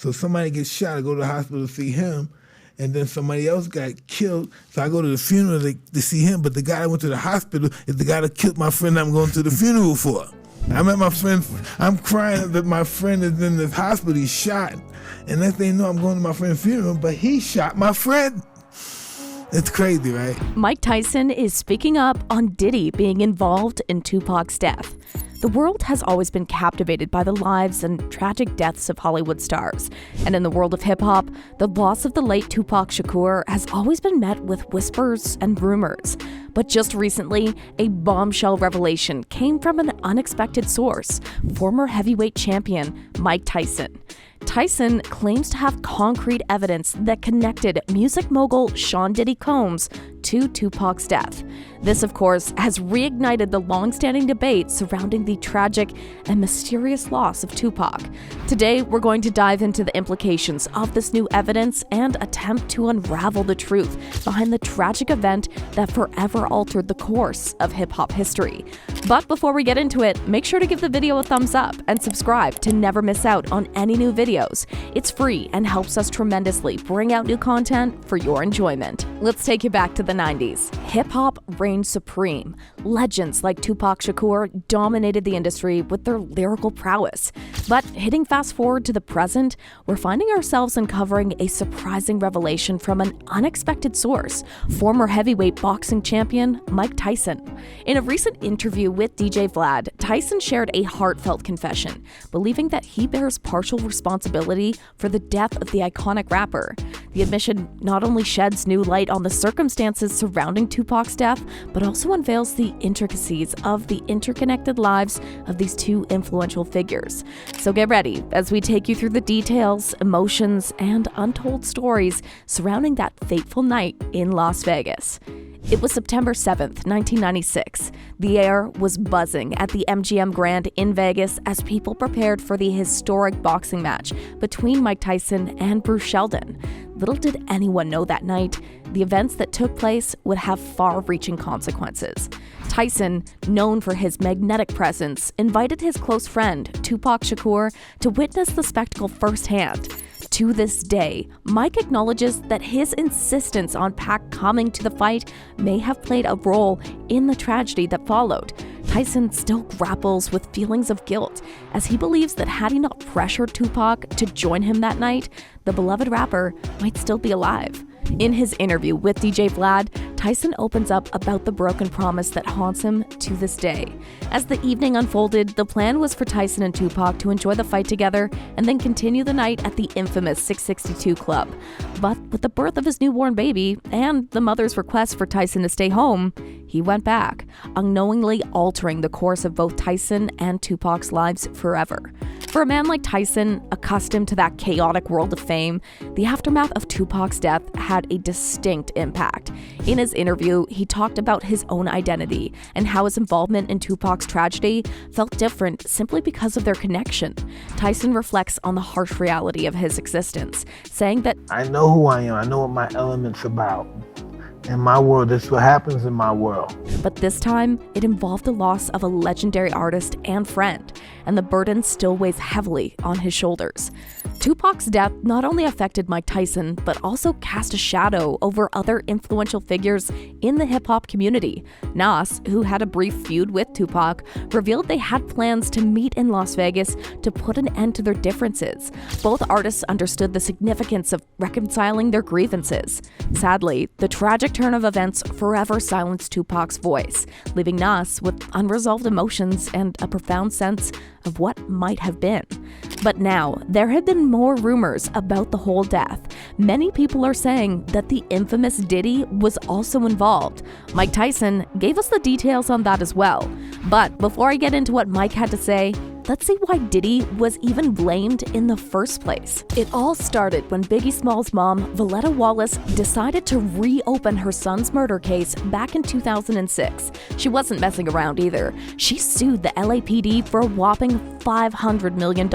So somebody gets shot, I go to the hospital to see him, and then somebody else got killed. So I go to the funeral to see him, but the guy that went to the hospital is the guy that killed my friend I'm going to the funeral for. I met my friend, I'm crying that my friend is in this hospital, he's shot. And next thing you know, I'm going to my friend's funeral, but he shot my friend. It's crazy, right? Mike Tyson is speaking up on Diddy being involved in Tupac's death. The world has always been captivated by the lives and tragic deaths of Hollywood stars. And in the world of hip-hop, the loss of the late Tupac Shakur has always been met with whispers and rumors. But just recently, a bombshell revelation came from an unexpected source, former heavyweight champion Mike Tyson. Tyson claims to have concrete evidence that connected music mogul Sean Diddy Combs to Tupac's death. This, of course, has reignited the long-standing debate surrounding the tragic and mysterious loss of Tupac. Today, we're going to dive into the implications of this new evidence and attempt to unravel the truth behind the tragic event that forever altered the course of hip-hop history. But before we get into it, make sure to give the video a thumbs up and subscribe to never miss out on any new videos. It's free and helps us tremendously bring out new content for your enjoyment. Let's take you back to the 90s. Hip-hop reigned supreme. Legends like Tupac Shakur dominated the industry with their lyrical prowess. But hitting fast forward to the present, we're finding ourselves uncovering a surprising revelation from an unexpected source, former heavyweight boxing champion Mike Tyson. In a recent interview with DJ Vlad, Tyson shared a heartfelt confession, believing that he bears partial responsibility for the death of the iconic rapper. The admission not only sheds new light on the circumstances surrounding Tupac's death, but also unveils the intricacies of the interconnected lives of these two influential figures. So get ready as we take you through the details, emotions, and untold stories surrounding that fateful night in Las Vegas. It was September 7th, 1996. The air was buzzing at the MGM Grand in Vegas as people prepared for the historic boxing match between Mike Tyson and Bruce Sheldon. Little did anyone know that night, the events that took place would have far-reaching consequences. Tyson, known for his magnetic presence, invited his close friend, Tupac Shakur, to witness the spectacle firsthand. To this day, Mike acknowledges that his insistence on Pac coming to the fight may have played a role in the tragedy that followed. Tyson still grapples with feelings of guilt, as he believes that had he not pressured Tupac to join him that night, the beloved rapper might still be alive. In his interview with DJ Vlad, Tyson opens up about the broken promise that haunts him to this day. As the evening unfolded, the plan was for Tyson and Tupac to enjoy the fight together and then continue the night at the infamous 662 Club. But with the birth of his newborn baby and the mother's request for Tyson to stay home, he went back, unknowingly altering the course of both Tyson and Tupac's lives forever. For a man like Tyson, accustomed to that chaotic world of fame, the aftermath of Tupac's death had a distinct impact. In his interview, he talked about his own identity and how his involvement in Tupac's tragedy felt different simply because of their connection. Tyson reflects on the harsh reality of his existence, saying that, I know who I am. I know what my element's about. In my world, this is what happens in my world. But this time, it involved the loss of a legendary artist and friend, and the burden still weighs heavily on his shoulders. Tupac's death not only affected Mike Tyson, but also cast a shadow over other influential figures in the hip-hop community. Nas, who had a brief feud with Tupac, revealed they had plans to meet in Las Vegas to put an end to their differences. Both artists understood the significance of reconciling their grievances. Sadly, the tragic turn of events forever silenced Tupac's voice, leaving Nas with unresolved emotions and a profound sense of what might have been. But now, there have been more rumors about the whole death. Many people are saying that the infamous Diddy was also involved. Mike Tyson gave us the details on that as well. But before I get into what Mike had to say, let's see why Diddy was even blamed in the first place. It all started when Biggie Smalls' mom, Valletta Wallace, decided to reopen her son's murder case back in 2006. She wasn't messing around either. She sued the LAPD for a whopping $500 million.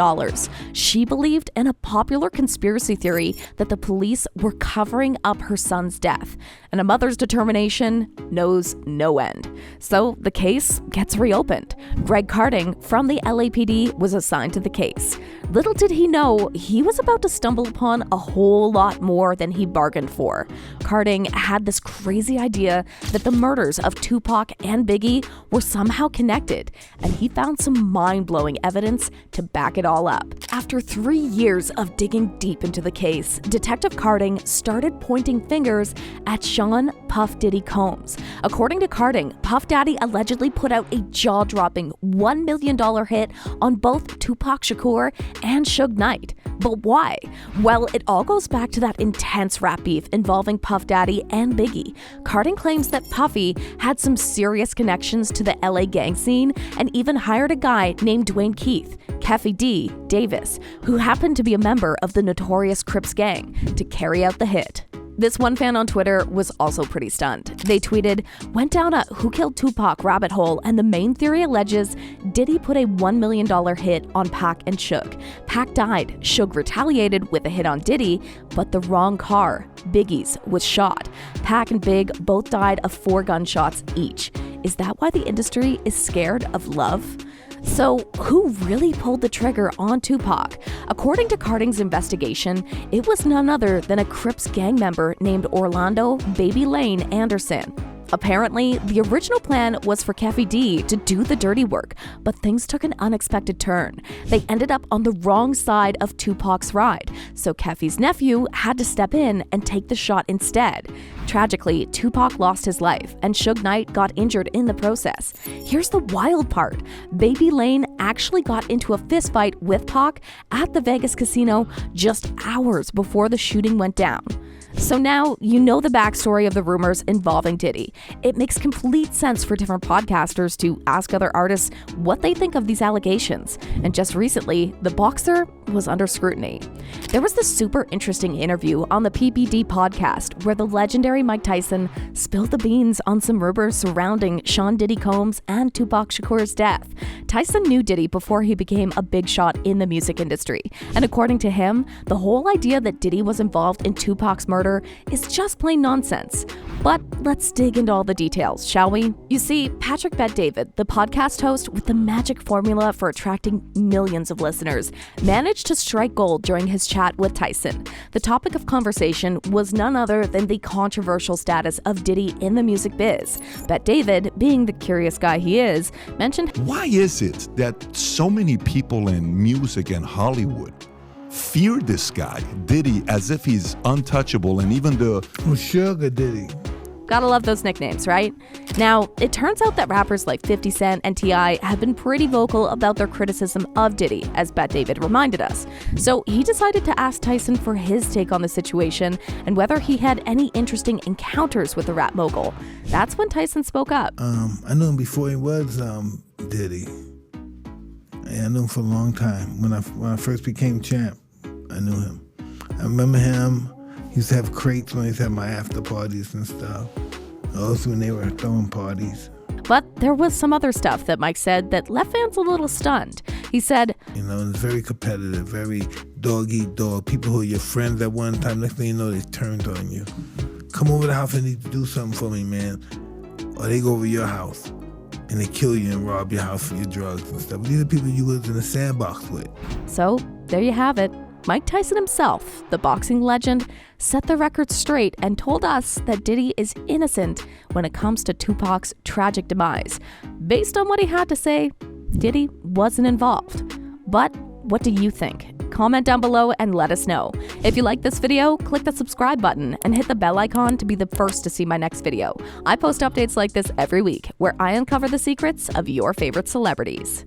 She believed in a popular conspiracy theory that the police were covering up her son's death, and a mother's determination knows no end. So the case gets reopened. Greg Carding from the LAPD was assigned to the case. Little did he know he was about to stumble upon a whole lot more than he bargained for. Carding had this crazy idea that the murders of Tupac and Biggie were somehow connected, and he found some mind-blowing evidence to back it all up. After 3 years of digging deep into the case, Detective Carding started pointing fingers at Sean Puff Diddy Combs. According to Carding, Puff Daddy allegedly put out a jaw-dropping $1 million hit on both Tupac Shakur and Suge Knight. But why? Well, it all goes back to that intense rap beef involving Puff Daddy and Biggie. Carding claims that Puffy had some serious connections to the LA gang scene and even hired a guy named Dwayne Keith, Keffy D. Davis, who happened to be a member of the notorious Crips gang, to carry out the hit. This one fan on Twitter was also pretty stunned. They tweeted, "Went down a Who Killed Tupac rabbit hole, and the main theory alleges Diddy put a $1 million hit on Pac and Suge. Pac died. Suge retaliated with a hit on Diddy, but the wrong car, Biggie's, was shot. Pac and Big both died of 4 gunshots each. Is that why the industry is scared of love?" So, who really pulled the trigger on Tupac? According to Carding's investigation, it was none other than a Crips gang member named Orlando Baby Lane Anderson. Apparently, the original plan was for Keffy D to do the dirty work, but things took an unexpected turn. They ended up on the wrong side of Tupac's ride, so Keffy's nephew had to step in and take the shot instead. Tragically, Tupac lost his life, and Suge Knight got injured in the process. Here's the wild part. Baby Lane actually got into a fistfight with Pac at the Vegas casino just hours before the shooting went down. So now you know the backstory of the rumors involving Diddy. It makes complete sense for different podcasters to ask other artists what they think of these allegations. And just recently, the boxer was under scrutiny. There was this super interesting interview on the PPD podcast where the legendary Mike Tyson spilled the beans on some rumors surrounding Sean Diddy Combs and Tupac Shakur's death. Tyson knew Diddy before he became a big shot in the music industry. And according to him, the whole idea that Diddy was involved in Tupac's murder is just plain nonsense. But let's dig into all the details, shall we? You see, Patrick Bet-David, the podcast host with the magic formula for attracting millions of listeners, managed to strike gold during his chat with Tyson. The topic of conversation was none other than the controversial status of Diddy in the music biz. Bet-David, being the curious guy he is, mentioned, "Why is it that so many people in music and Hollywood fear this guy, Diddy, as if he's untouchable, and even the Sugar Diddy?" Gotta love those nicknames, right? Now, it turns out that rappers like 50 Cent and T.I. have been pretty vocal about their criticism of Diddy, as Bet-David reminded us. So he decided to ask Tyson for his take on the situation and whether he had any interesting encounters with the rap mogul. That's when Tyson spoke up. I knew him before he was Diddy. Yeah, I knew him for a long time. When I first became champ, I knew him. I remember him. He used to have crates when he used to have my after parties and stuff. Also when they were throwing parties. But there was some other stuff that Mike said that left fans a little stunned. He said, "You know, it's very competitive, very dog eat dog. People who are your friends at one time, next thing you know, they turned on you. Come over to the house, I need to do something for me, man." Or they go over your house and they kill you and rob your house for your drugs and stuff. These are people you lived in a sandbox with. So there you have it. Mike Tyson himself, the boxing legend, set the record straight and told us that Diddy is innocent when it comes to Tupac's tragic demise. Based on what he had to say, Diddy wasn't involved. But what do you think? Comment down below and let us know. If you like this video, click the subscribe button and hit the bell icon to be the first to see my next video. I post updates like this every week where I uncover the secrets of your favorite celebrities.